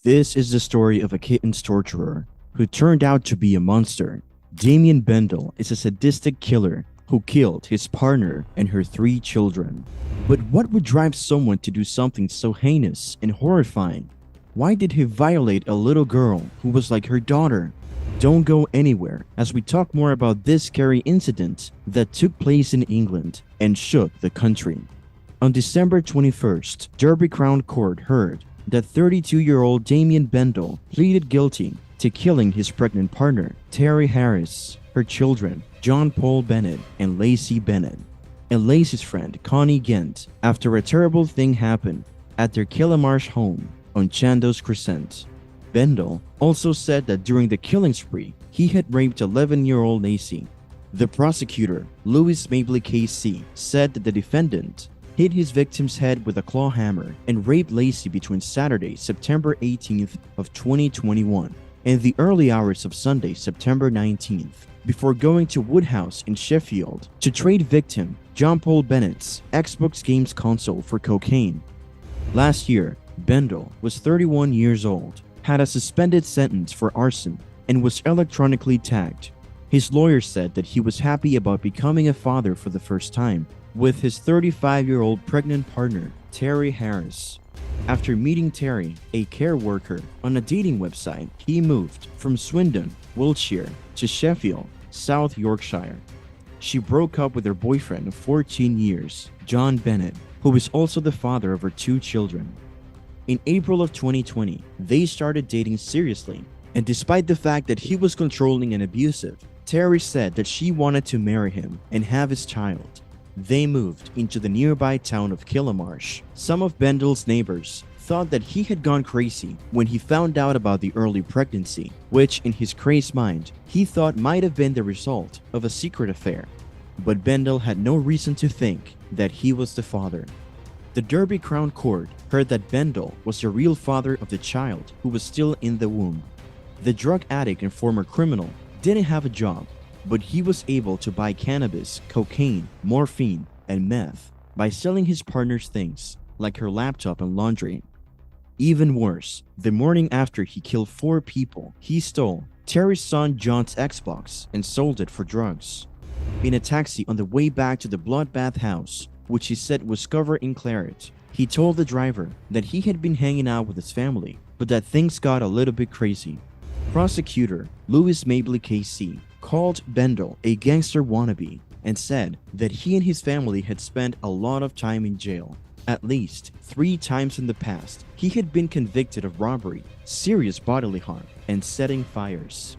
This is the story of a kitten's torturer who turned out to be a monster. Damien Bendel is a sadistic killer who killed his partner and her 3 children. But what would drive someone to do something so heinous and horrifying? Why did he violate a little girl who was like her daughter? Don't go anywhere as we talk more about this scary incident that took place in England and shook the country. On December 21st, Derby Crown Court heard that 32-year-old Damien Bendel pleaded guilty to killing his pregnant partner, Terry Harris, her children, John Paul Bennett and Lacey Bennett, and Lacey's friend Connie Gent after a terrible thing happened at their Killamarsh home on Chandos Crescent. Bendel also said that during the killing spree, he had raped 11-year-old Lacey. The prosecutor, Louis Mabley KC, said that the defendant hit his victim's head with a claw hammer and raped Lacey between Saturday, September 18th of 2021 and the early hours of Sunday, September 19th, before going to Woodhouse in Sheffield to trade victim John Paul Bennett's Xbox games console for cocaine. Last year, Bendel was 31 years old, had a suspended sentence for arson, and was electronically tagged. His lawyer said that he was happy about becoming a father for the first time with his 35-year-old pregnant partner, Terry Harris. After meeting Terry, a care worker, on a dating website, he moved from Swindon, Wiltshire, to Sheffield, South Yorkshire. She broke up with her boyfriend of 14 years, John Bennett, who is also the father of her 2 children. In April of 2020, they started dating seriously, and despite the fact that he was controlling and abusive, Terry said that she wanted to marry him and have his child. They moved into the nearby town of Killamarsh. Some of Bendel's neighbors thought that he had gone crazy when he found out about the early pregnancy, which in his crazed mind, he thought might have been the result of a secret affair. But Bendel had no reason to think that he was the father. The Derby Crown Court heard that Bendel was the real father of the child who was still in the womb. The drug addict and former criminal didn't have a job, but he was able to buy cannabis, cocaine, morphine, and meth by selling his partner's things, like her laptop and laundry. Even worse, the morning after he killed 4 people, he stole Terry's son John's Xbox and sold it for drugs. In a taxi on the way back to the bloodbath house, which he said was covered in claret, he told the driver that he had been hanging out with his family, but that things got a little bit crazy. Prosecutor Louis Mabley KC called Bendel a gangster wannabe and said that he and his family had spent a lot of time in jail. At least 3 times in the past, he had been convicted of robbery, serious bodily harm, and setting fires.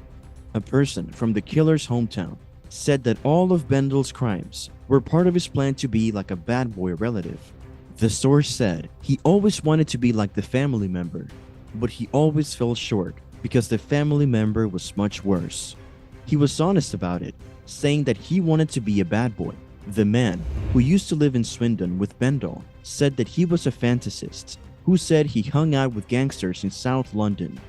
A person from the killer's hometown said that all of Bendel's crimes were part of his plan to be like a bad boy relative. The source said he always wanted to be like the family member, but he always fell short because the family member was much worse. He was honest about it, saying that he wanted to be a bad boy. The man, who used to live in Swindon with Bendel, said that he was a fantasist who said he hung out with gangsters in South London.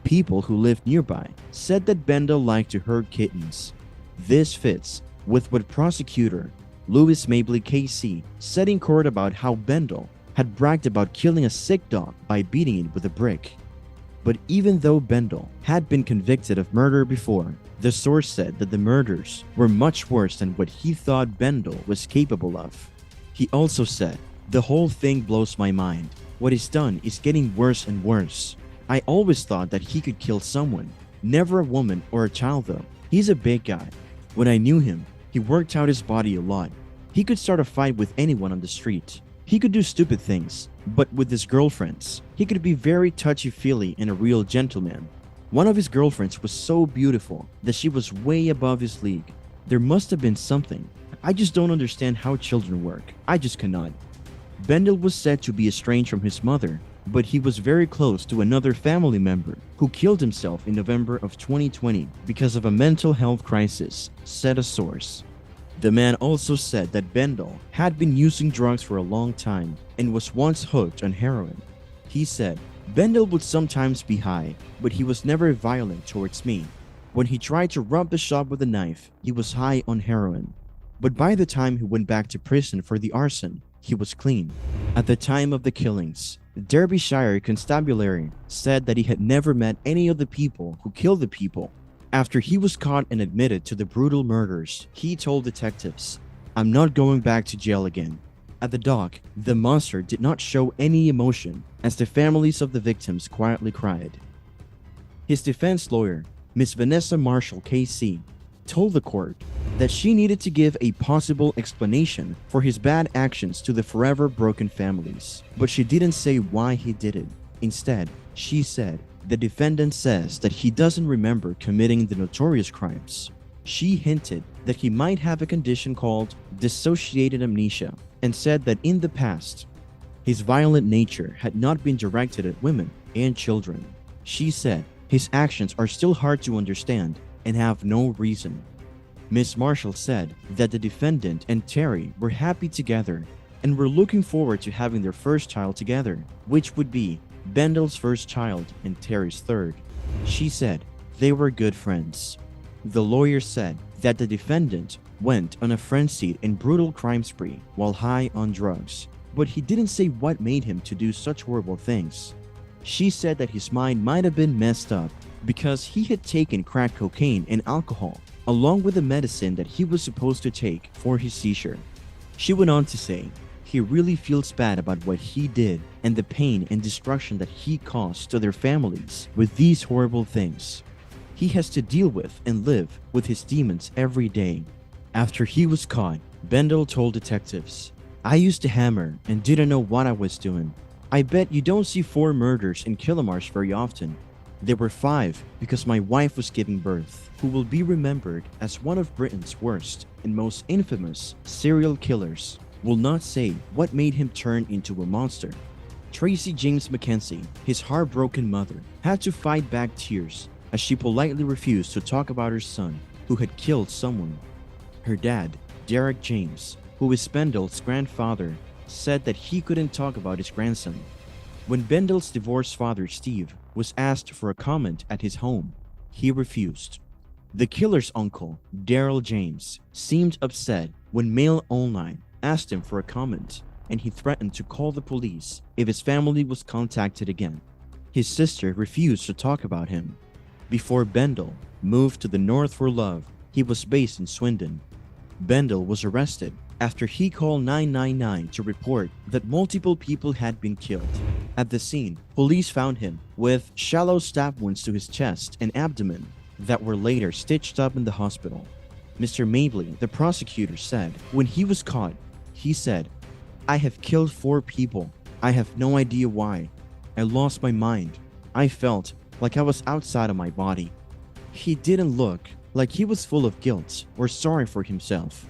People who lived nearby said that Bendel liked to herd kittens. This fits with what prosecutor Louis Mabley KC said in court about how Bendel had bragged about killing a sick dog by beating it with a brick. But even though Bendel had been convicted of murder before, the source said that the murders were much worse than what he thought Bendel was capable of. He also said, "The whole thing blows my mind. What he's done is getting worse and worse. I always thought that he could kill someone, never a woman or a child though. He's a big guy. When I knew him, he worked out his body a lot. He could start a fight with anyone on the street. He could do stupid things, but with his girlfriends, he could be very touchy-feely and a real gentleman. One of his girlfriends was so beautiful that she was way above his league. There must have been something. I just don't understand how children work. I just cannot." Bendel was said to be estranged from his mother, but he was very close to another family member who killed himself in November of 2020 because of a mental health crisis, said a source. The man also said that Bendel had been using drugs for a long time and was once hooked on heroin. He said, "Bendel would sometimes be high, but he was never violent towards me. When he tried to rob the shop with a knife, he was high on heroin. But by the time he went back to prison for the arson, he was clean." At the time of the killings, Derbyshire Constabulary said that he had never met any of the people who killed the people. After he was caught and admitted to the brutal murders, he told detectives, "I'm not going back to jail again." At the dock, the monster did not show any emotion as the families of the victims quietly cried. His defense lawyer, Miss Vanessa Marshall KC, told the court that she needed to give a possible explanation for his bad actions to the forever broken families, but she didn't say why he did it. Instead, she said the defendant says that he doesn't remember committing the notorious crimes. She hinted that he might have a condition called dissociated amnesia and said that in the past, his violent nature had not been directed at women and children. She said his actions are still hard to understand and have no reason. Miss Marshall said that the defendant and Terry were happy together and were looking forward to having their first child together, which would be Bendel's first child and Terry's third. She said they were good friends. The lawyer said that the defendant went on a frenzied and brutal crime spree while high on drugs, but he didn't say what made him to do such horrible things. She said that his mind might have been messed up because he had taken crack cocaine and alcohol along with the medicine that he was supposed to take for his seizure. She went on to say he really feels bad about what he did and the pain and destruction that he caused to their families with these horrible things. He has to deal with and live with his demons every day. After he was caught, Bendel told detectives, "I used to hammer and didn't know what I was doing. I bet you don't see 4 murders in Killamarsh very often. There were 5 because my wife was giving birth, who will be remembered as one of Britain's worst and most infamous serial killers. Will not say what made him turn into a monster." Tracy James Mackenzie, his heartbroken mother, had to fight back tears as she politely refused to talk about her son who had killed someone. Her dad, Derek James, who is Bendel's grandfather, said that he couldn't talk about his grandson. When Bendel's divorced father, Steve, was asked for a comment at his home, he refused. The killer's uncle, Daryl James, seemed upset when Mail Online asked him for a comment, and he threatened to call the police if his family was contacted again. His sister refused to talk about him. Before Bendel moved to the North for love, he was based in Swindon. Bendel was arrested after he called 999 to report that multiple people had been killed. At the scene, police found him with shallow stab wounds to his chest and abdomen that were later stitched up in the hospital. Mr. Mabley, the prosecutor, said when he was caught, he said, "I have killed 4 people. I have no idea why. I lost my mind. I felt like I was outside of my body." He didn't look like he was full of guilt or sorry for himself.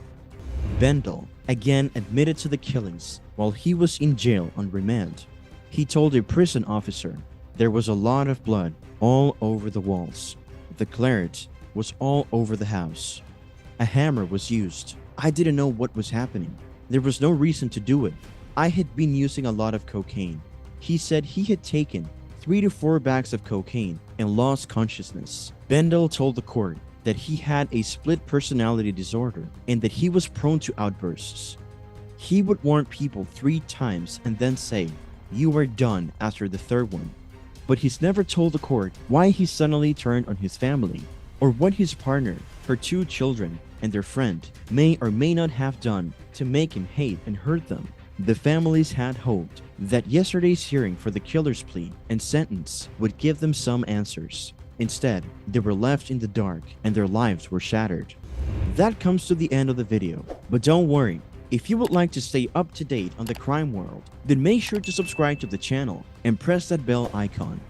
Bendel again admitted to the killings while he was in jail on remand. He told a prison officer there was a lot of blood all over the walls. The claret was all over the house. A hammer was used. I didn't know what was happening. There was no reason to do it. I had been using a lot of cocaine. He said he had taken 3 to 4 bags of cocaine and lost consciousness. Bendel told the court that he had a split personality disorder and that he was prone to outbursts. He would warn people 3 times and then say, "You are done," after the 3rd one. But he's never told the court why he suddenly turned on his family or what his partner, her 2 children, and their friend may or may not have done to make him hate and hurt them. The families had hoped that yesterday's hearing for the killer's plea and sentence would give them some answers. Instead, they were left in the dark and their lives were shattered. That comes to the end of the video, but don't worry. If you would like to stay up to date on the crime world, then make sure to subscribe to the channel and press that bell icon